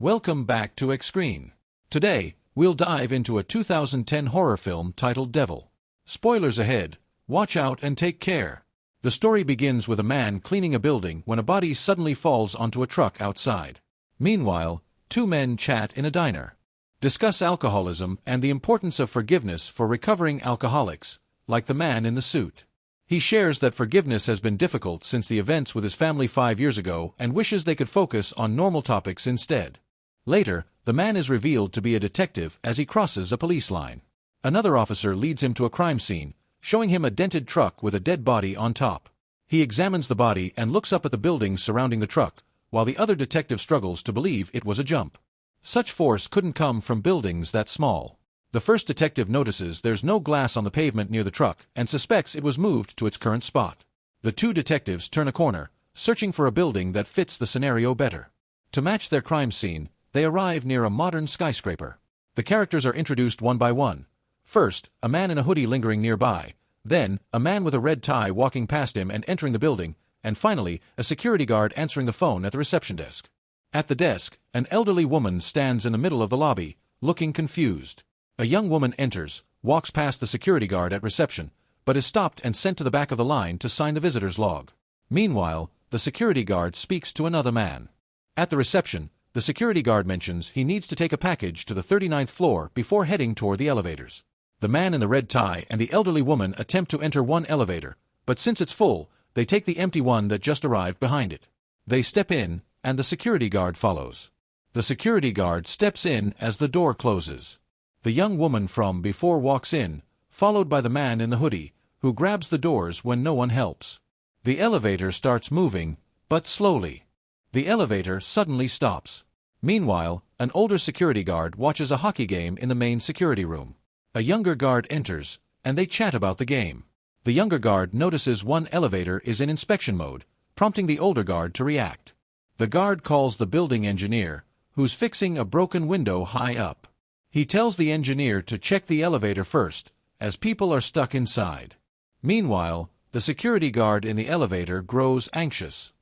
Welcome back to Xscreen. Today, we'll dive into a 2010 horror film titled Devil. Spoilers ahead, watch out and take care. The story begins with a man cleaning a building when a body suddenly falls onto a truck outside. Meanwhile, two men chat in a diner. Discuss alcoholism and the importance of forgiveness for recovering alcoholics, like the man in the suit. He shares that forgiveness has been difficult since the events with his family 5 years ago and wishes they could focus on normal topics instead. Later, the man is revealed to be a detective as he crosses a police line. Another officer leads him to a crime scene, showing him a dented truck with a dead body on top. He examines the body and looks up at the buildings surrounding the truck, while the other detective struggles to believe it was a jump. Such force couldn't come from buildings that small. The first detective notices there's no glass on the pavement near the truck and suspects it was moved to its current spot. The two detectives turn a corner, searching for a building that fits the scenario better. To match their crime scene, they arrive near a modern skyscraper. The characters are introduced one by one. First, a man in a hoodie lingering nearby, then, a man with a red tie walking past him and entering the building, and finally, a security guard answering the phone at the reception desk. At the desk, an elderly woman stands in the middle of the lobby, looking confused. A young woman enters, walks past the security guard at reception, but is stopped and sent to the back of the line to sign the visitor's log. Meanwhile, the security guard speaks to another man. At the reception, the security guard mentions he needs to take a package to the 39th floor before heading toward the elevators. The man in the red tie and the elderly woman attempt to enter one elevator, but since it's full, they take the empty one that just arrived behind it. They step in, and the security guard follows. The security guard steps in as the door closes. The young woman from before walks in, followed by the man in the hoodie, who grabs the doors when no one helps. The elevator starts moving, but slowly. The elevator suddenly stops. Meanwhile, an older security guard watches a hockey game in the main security room. A younger guard enters, and they chat about the game. The younger guard notices one elevator is in inspection mode, prompting the older guard to react. The guard calls the building engineer, who's fixing a broken window high up. He tells the engineer to check the elevator first, as people are stuck inside. Meanwhile, the security guard in the elevator grows anxious.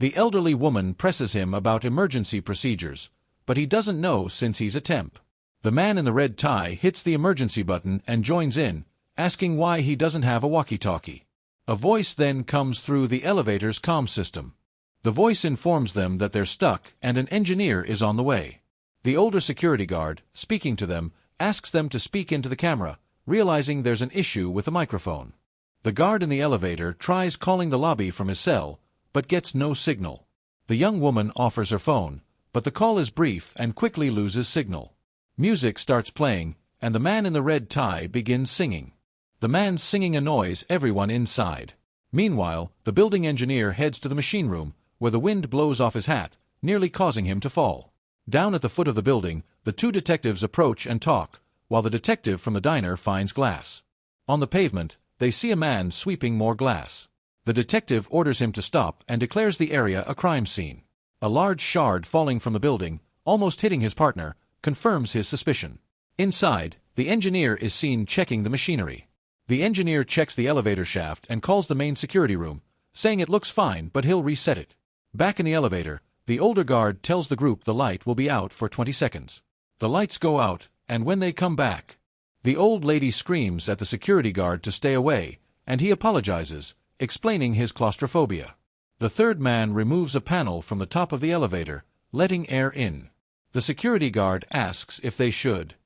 The elderly woman presses him about emergency procedures, but he doesn't know since he's a temp. The man in the red tie hits the emergency button and joins in, asking why he doesn't have a walkie-talkie. A voice then comes through the elevator's comm system. The voice informs them that they're stuck and an engineer is on the way. The older security guard, speaking to them, asks them to speak into the camera, realizing there's an issue with the microphone. The guard in the elevator tries calling the lobby from his cell, but gets no signal. The young woman offers her phone, but the call is brief and quickly loses signal. Music starts playing, and the man in the red tie begins singing. The man's singing annoys everyone inside. Meanwhile, the building engineer heads to the machine room, where the wind blows off his hat, nearly causing him to fall. Down at the foot of the building, the two detectives approach and talk, while the detective from the diner finds glass. On the pavement, they see a man sweeping more glass. The detective orders him to stop and declares the area a crime scene. A large shard falling from the building, almost hitting his partner, confirms his suspicion. Inside, the engineer is seen checking the machinery. The engineer checks the elevator shaft and calls the main security room, saying it looks fine but he'll reset it. Back in the elevator, the older guard tells the group the light will be out for 20 seconds. The lights go out, and when they come back, the old lady screams at the security guard to stay away, and he apologizes, explaining his claustrophobia. The third man removes a panel from the top of the elevator, letting air in. The security guard asks if they should.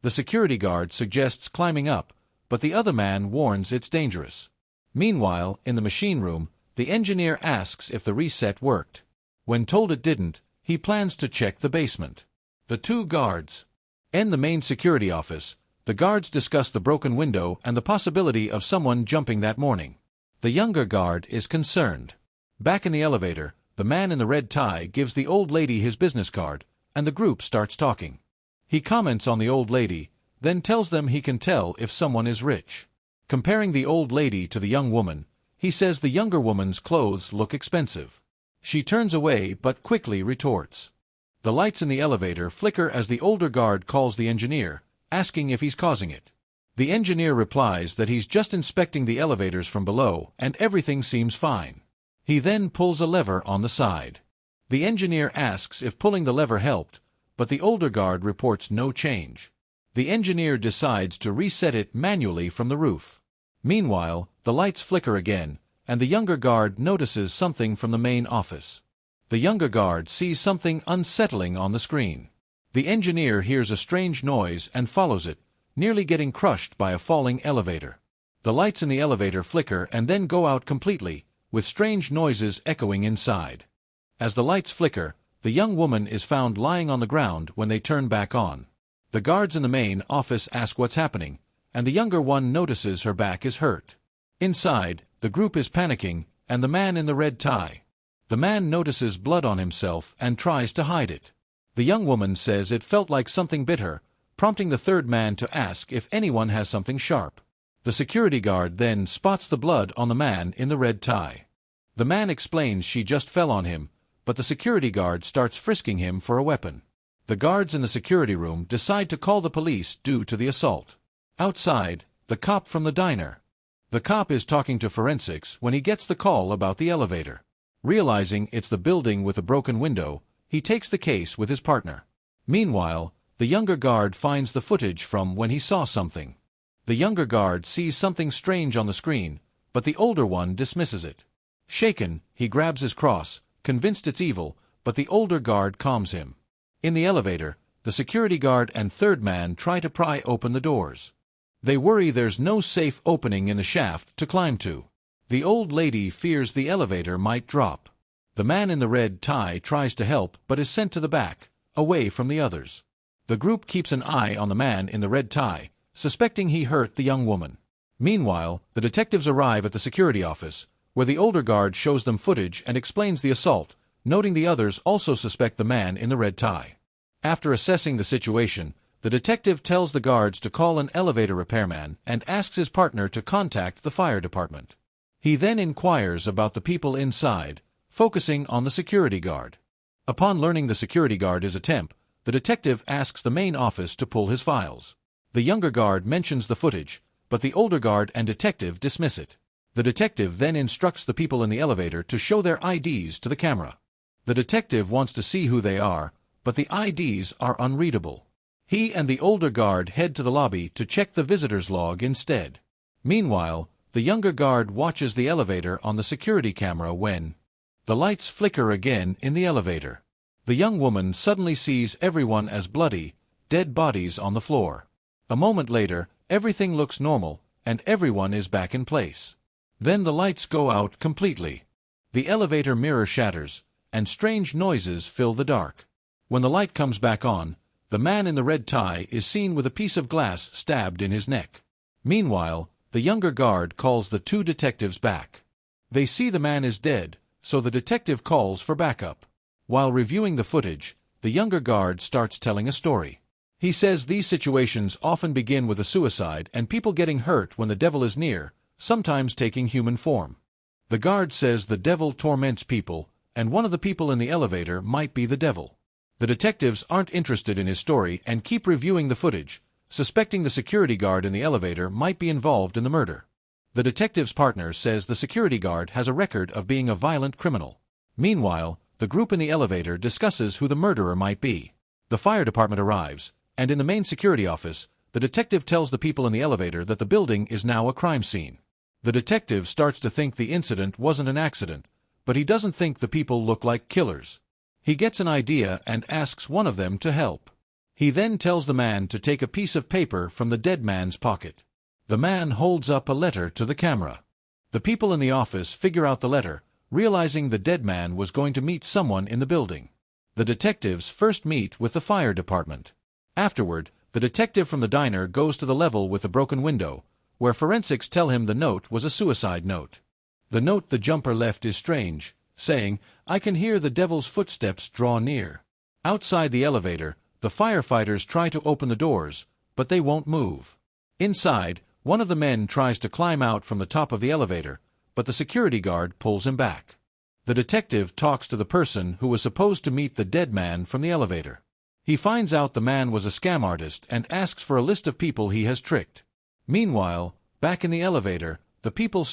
The security guard suggests climbing up, but the other man warns it's dangerous. Meanwhile, in the machine room, the engineer asks if the reset worked. When told it didn't, he plans to check the basement. The two guards. In the main security office, the guards discuss the broken window and the possibility of someone jumping that morning. The younger guard is concerned. Back in the elevator, the man in the red tie gives the old lady his business card, and the group starts talking. He comments on the old lady, then tells them he can tell if someone is rich. Comparing the old lady to the young woman, he says the younger woman's clothes look expensive. She turns away but quickly retorts. The lights in the elevator flicker as the older guard calls the engineer, asking if he's causing it. The engineer replies that he's just inspecting the elevators from below and everything seems fine. He then pulls a lever on the side. The engineer asks if pulling the lever helped, but the older guard reports no change. The engineer decides to reset it manually from the roof. Meanwhile, the lights flicker again, and the younger guard notices something from the main office. The younger guard sees something unsettling on the screen. The engineer hears a strange noise and follows it, nearly getting crushed by a falling elevator. The lights in the elevator flicker and then go out completely, with strange noises echoing inside. As the lights flicker, the young woman is found lying on the ground when they turn back on. The guards in the main office ask what's happening, and the younger one notices her back is hurt. Inside, the group is panicking, and the man in the red tie. The man notices blood on himself and tries to hide it. The young woman says it felt like something bit her, prompting the third man to ask if anyone has something sharp. The security guard then spots the blood on the man in the red tie. The man explains she just fell on him, but the security guard starts frisking him for a weapon. The guards in the security room decide to call the police due to the assault. Outside, the cop from the diner. The cop is talking to forensics when he gets the call about the elevator. Realizing it's the building with a broken window, he takes the case with his partner. Meanwhile, the younger guard finds the footage from when he saw something. The younger guard sees something strange on the screen, but the older one dismisses it. Shaken, he grabs his cross, convinced it's evil, but the older guard calms him. In the elevator, the security guard and third man try to pry open the doors. They worry there's no safe opening in the shaft to climb to. The old lady fears the elevator might drop. The man in the red tie tries to help but is sent to the back, away from the others. The group keeps an eye on the man in the red tie, suspecting he hurt the young woman. Meanwhile, the detectives arrive at the security office, where the older guard shows them footage and explains the assault, noting the others also suspect the man in the red tie. After assessing the situation, the detective tells the guards to call an elevator repairman and asks his partner to contact the fire department. He then inquires about the people inside, focusing on the security guard. Upon learning the security guard is a temp, the detective asks the main office to pull his files. The younger guard mentions the footage, but the older guard and detective dismiss it. The detective then instructs the people in the elevator to show their IDs to the camera. The detective wants to see who they are, but the IDs are unreadable. He and the older guard head to the lobby to check the visitor's log instead. Meanwhile, the younger guard watches the elevator on the security camera when the lights flicker again in the elevator. The young woman suddenly sees everyone as bloody, dead bodies on the floor. A moment later, everything looks normal, and everyone is back in place. Then the lights go out completely. The elevator mirror shatters, and strange noises fill the dark. When the light comes back on, the man in the red tie is seen with a piece of glass stabbed in his neck. Meanwhile, the younger guard calls the two detectives back. They see the man is dead, so the detective calls for backup. While reviewing the footage, the younger guard starts telling a story. He says these situations often begin with a suicide and people getting hurt when the devil is near, sometimes taking human form. The guard says the devil torments people, and one of the people in the elevator might be the devil. The detectives aren't interested in his story and keep reviewing the footage, suspecting the security guard in the elevator might be involved in the murder. The detective's partner says the security guard has a record of being a violent criminal. Meanwhile, the group in the elevator discusses who the murderer might be. The fire department arrives, and in the main security office, the detective tells the people in the elevator that the building is now a crime scene. The detective starts to think the incident wasn't an accident, but he doesn't think the people look like killers. He gets an idea and asks one of them to help. He then tells the man to take a piece of paper from the dead man's pocket. The man holds up a letter to the camera. The people in the office figure out the letter, realizing the dead man was going to meet someone in the building. The detectives first meet with the fire department. Afterward, the detective from the diner goes to the level with the broken window, where forensics tell him the note was a suicide note. The note the jumper left is strange, saying, "I can hear the devil's footsteps draw near." Outside the elevator, the firefighters try to open the doors, but they won't move. Inside, one of the men tries to climb out from the top of the elevator, but the security guard pulls him back. The detective talks to the person who was supposed to meet the dead man from the elevator. He finds out the man was a scam artist and asks for a list of people he has tricked. Meanwhile, back in the elevator, the people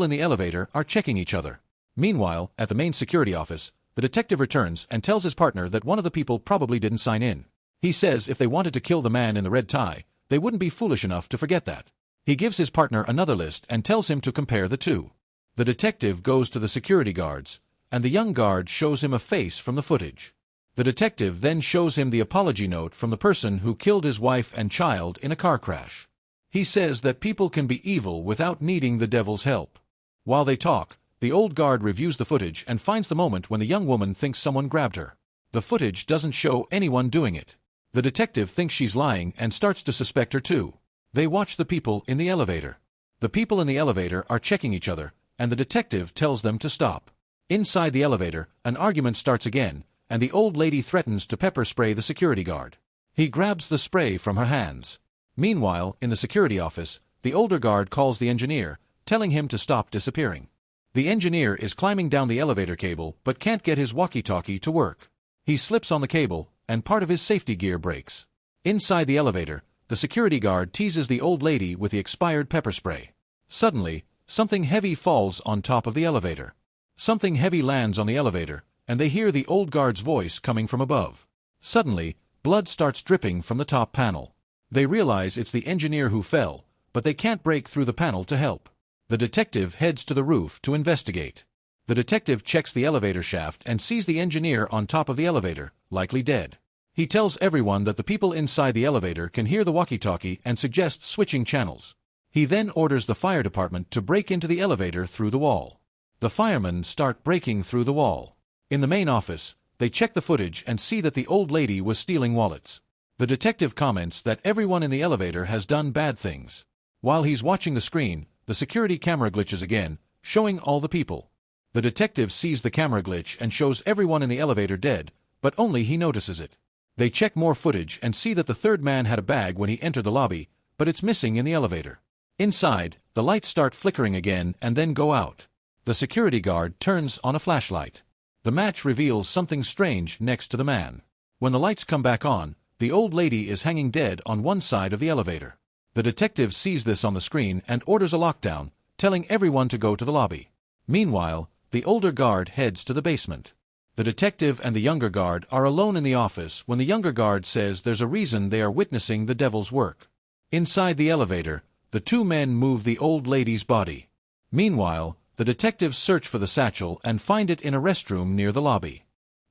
in the elevator are checking each other. Meanwhile, at the main security office, The detective returns and tells his partner that one of the people probably didn't sign in. He says if they wanted to kill the man in the red tie, they wouldn't be foolish enough to forget that. He gives his partner another list and tells him to compare the two. The detective goes to the security guards, and the young guard shows him a face from the footage. The detective then shows him the apology note from the person who killed his wife and child in a car crash. He says that people can be evil without needing the devil's help. While they talk, the old guard reviews the footage and finds the moment when the young woman thinks someone grabbed her. The footage doesn't show anyone doing it. The detective thinks she's lying and starts to suspect her too. They watch the people in the elevator. The people in the elevator are checking each other, and the detective tells them to stop. Inside the elevator, an argument starts again, and the old lady threatens to pepper spray the security guard. He grabs the spray from her hands. Meanwhile, in the security office, the older guard calls the engineer, telling him to stop disappearing. The engineer is climbing down the elevator cable but can't get his walkie-talkie to work. He slips on the cable, and part of his safety gear breaks. Inside the elevator, the security guard teases the old lady with the expired pepper spray. Suddenly, something heavy falls on top of the elevator. Something heavy lands on the elevator, and they hear the old guard's voice coming from above. Suddenly, blood starts dripping from the top panel. They realize it's the engineer who fell, but they can't break through the panel to help. The detective heads to the roof to investigate. The detective checks the elevator shaft and sees the engineer on top of the elevator, likely dead. He tells everyone that the people inside the elevator can hear the walkie-talkie and suggests switching channels. He then orders the fire department to break into the elevator through the wall. The firemen start breaking through the wall. In the main office, they check the footage and see that the old lady was stealing wallets. The detective comments that everyone in the elevator has done bad things. While he's watching the screen, the security camera glitches again, showing all the people. The detective sees the camera glitch and shows everyone in the elevator dead, but only he notices it. They check more footage and see that the third man had a bag when he entered the lobby, but it's missing in the elevator. Inside, the lights start flickering again and then go out. The security guard turns on a flashlight. The match reveals something strange next to the man. When the lights come back on, the old lady is hanging dead on one side of the elevator. The detective sees this on the screen and orders a lockdown, telling everyone to go to the lobby. Meanwhile, the older guard heads to the basement. The detective and the younger guard are alone in the office when the younger guard says there's a reason they are witnessing the devil's work. Inside the elevator, the two men move the old lady's body. Meanwhile, the detectives search for the satchel and find it in a restroom near the lobby.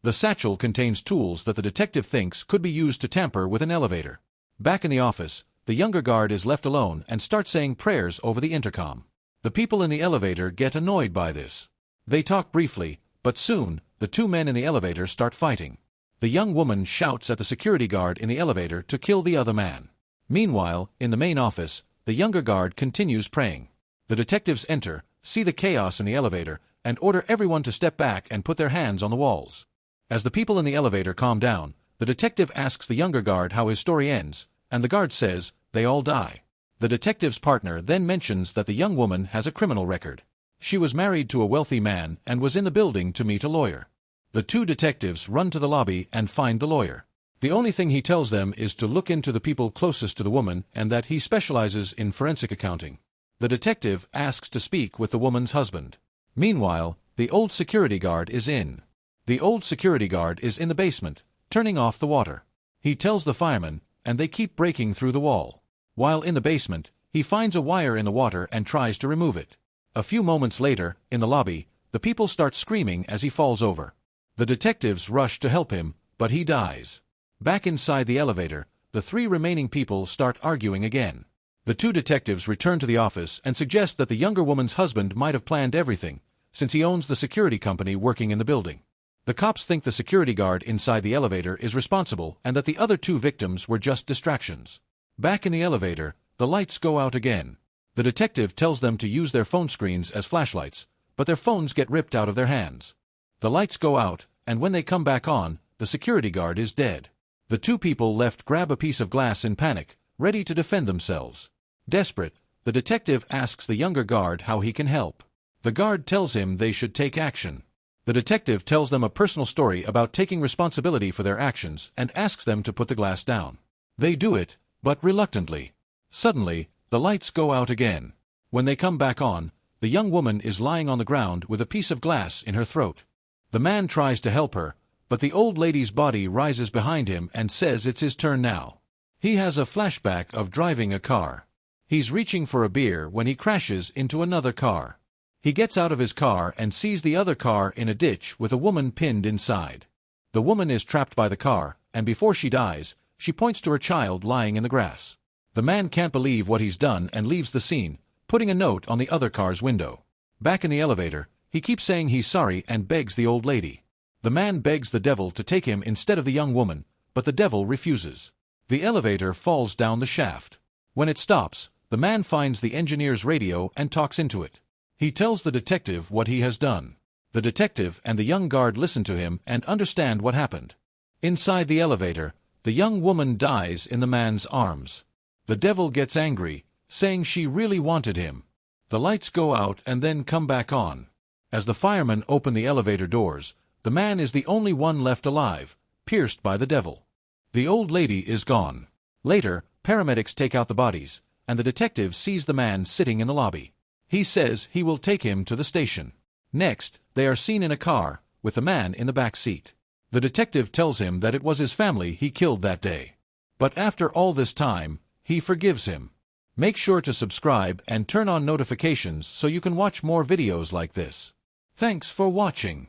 The satchel contains tools that the detective thinks could be used to tamper with an elevator. Back in the office, the younger guard is left alone and starts saying prayers over the intercom. The people in the elevator get annoyed by this. They talk briefly, but soon, the two men in the elevator start fighting. The young woman shouts at the security guard in the elevator to kill the other man. Meanwhile, in the main office, the younger guard continues praying. The detectives enter, see the chaos in the elevator, and order everyone to step back and put their hands on the walls. As the people in the elevator calm down, the detective asks the younger guard how his story ends, and the guard says, they all die. The detective's partner then mentions that the young woman has a criminal record. She was married to a wealthy man and was in the building to meet a lawyer. The two detectives run to the lobby and find the lawyer. The only thing he tells them is to look into the people closest to the woman and that he specializes in forensic accounting. The detective asks to speak with the woman's husband. Meanwhile, the old security guard is in. The old security guard is in the basement, turning off the water. He tells the firemen, and they keep breaking through the wall. While in the basement, he finds a wire in the water and tries to remove it. A few moments later, in the lobby, the people start screaming as he falls over. The detectives rush to help him, but he dies. Back inside the elevator, the three remaining people start arguing again. The two detectives return to the office and suggest that the younger woman's husband might have planned everything, since he owns the security company working in the building. The cops think the security guard inside the elevator is responsible and that the other two victims were just distractions. Back in the elevator, the lights go out again. The detective tells them to use their phone screens as flashlights, but their phones get ripped out of their hands. The lights go out, and when they come back on, the security guard is dead. The two people left grab a piece of glass in panic, ready to defend themselves. Desperate, the detective asks the younger guard how he can help. The guard tells him they should take action. The detective tells them a personal story about taking responsibility for their actions and asks them to put the glass down. They do it, but reluctantly. Suddenly, the lights go out again. When they come back on, the young woman is lying on the ground with a piece of glass in her throat. The man tries to help her, but the old lady's body rises behind him and says it's his turn now. He has a flashback of driving a car. He's reaching for a beer when he crashes into another car. He gets out of his car and sees the other car in a ditch with a woman pinned inside. The woman is trapped by the car, and before she dies, she points to her child lying in the grass. The man can't believe what he's done and leaves the scene, putting a note on the other car's window. Back in the elevator, he keeps saying he's sorry and begs the old lady. The man begs the devil to take him instead of the young woman, but the devil refuses. The elevator falls down the shaft. When it stops, the man finds the engineer's radio and talks into it. He tells the detective what he has done. The detective and the young guard listen to him and understand what happened. Inside the elevator, the young woman dies in the man's arms. The devil gets angry, saying she really wanted him. The lights go out and then come back on. As the firemen open the elevator doors, the man is the only one left alive, pierced by the devil. The old lady is gone. Later, paramedics take out the bodies, and the detective sees the man sitting in the lobby. He says he will take him to the station. Next, they are seen in a car, with the man in the back seat. The detective tells him that it was his family he killed that day. But after all this time, he forgives him. Make sure to subscribe and turn on notifications so you can watch more videos like this. Thanks for watching.